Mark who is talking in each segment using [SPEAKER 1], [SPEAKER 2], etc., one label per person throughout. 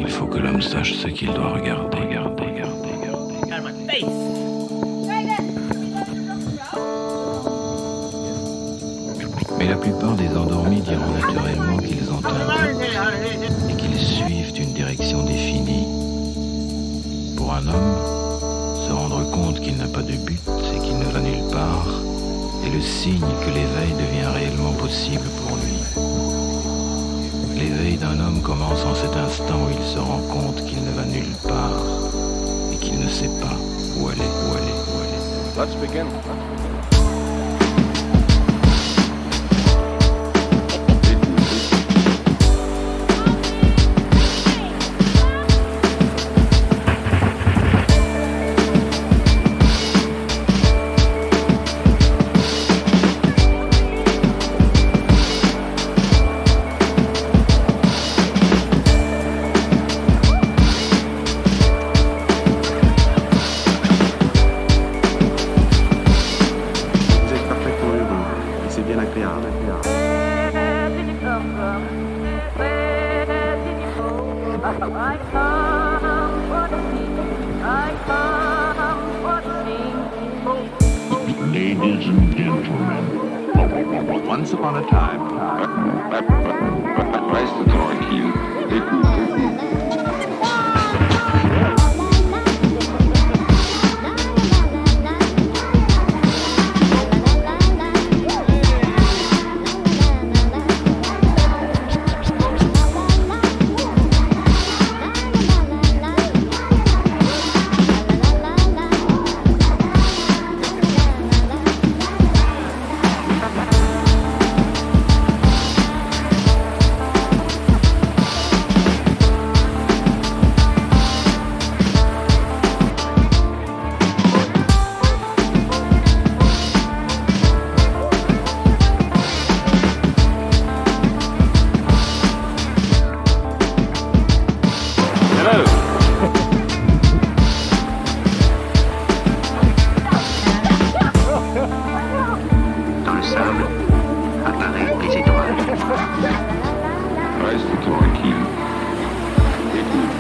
[SPEAKER 1] Il faut que l'homme sache ce qu'il doit regarder. Mais la plupart des endormis diront naturellement qu'ils ont un but et qu'ils suivent une direction définie. Pour un homme, se rendre compte qu'il n'a pas de but, c'est qu'il ne va nulle part, est le signe que l'éveil devient réellement possible pour lui. L'éveil d'un homme commence en cet instant où il se rend compte qu'il ne va nulle part et qu'il ne sait pas où aller.
[SPEAKER 2] Let's begin.
[SPEAKER 3] Ladies and gentlemen, once upon a time.
[SPEAKER 2] Reste tranquille. Écoute.
[SPEAKER 3] Dans le sable apparaissent les étoiles.
[SPEAKER 2] Reste tranquille. Écoute.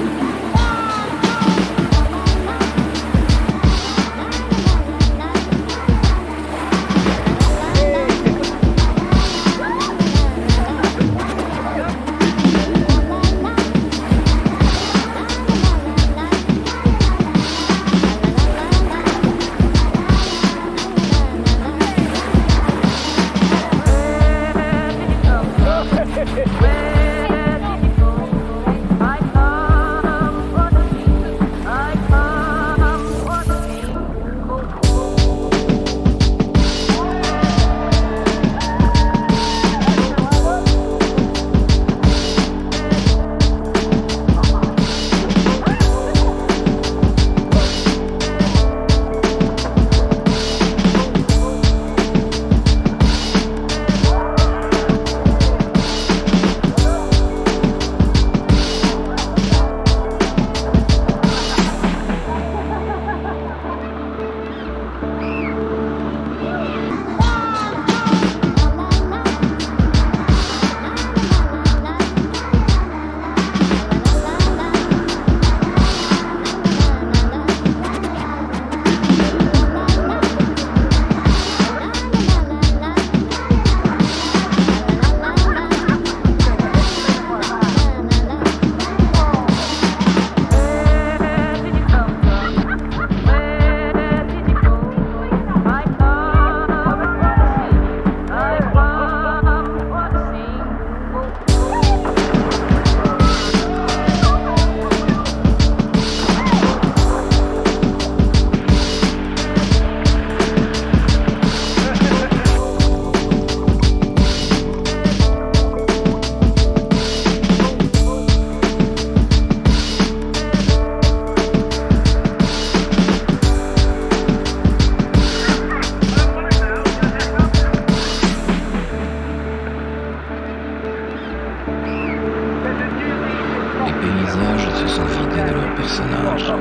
[SPEAKER 1] personnages.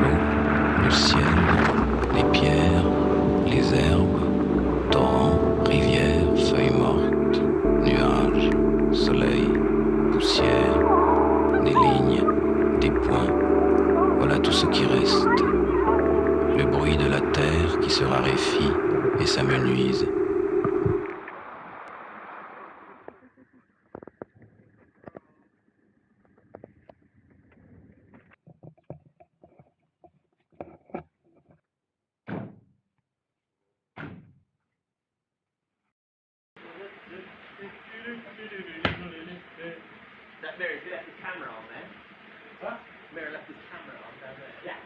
[SPEAKER 1] L'eau, le ciel, les pierres, les herbes, torrents, rivières, feuilles mortes, nuages, soleil, poussière, des lignes. qui se raréfie et s'amenuise.
[SPEAKER 4] That Mary left his camera on there. What? Mary left his camera on down there. Yeah.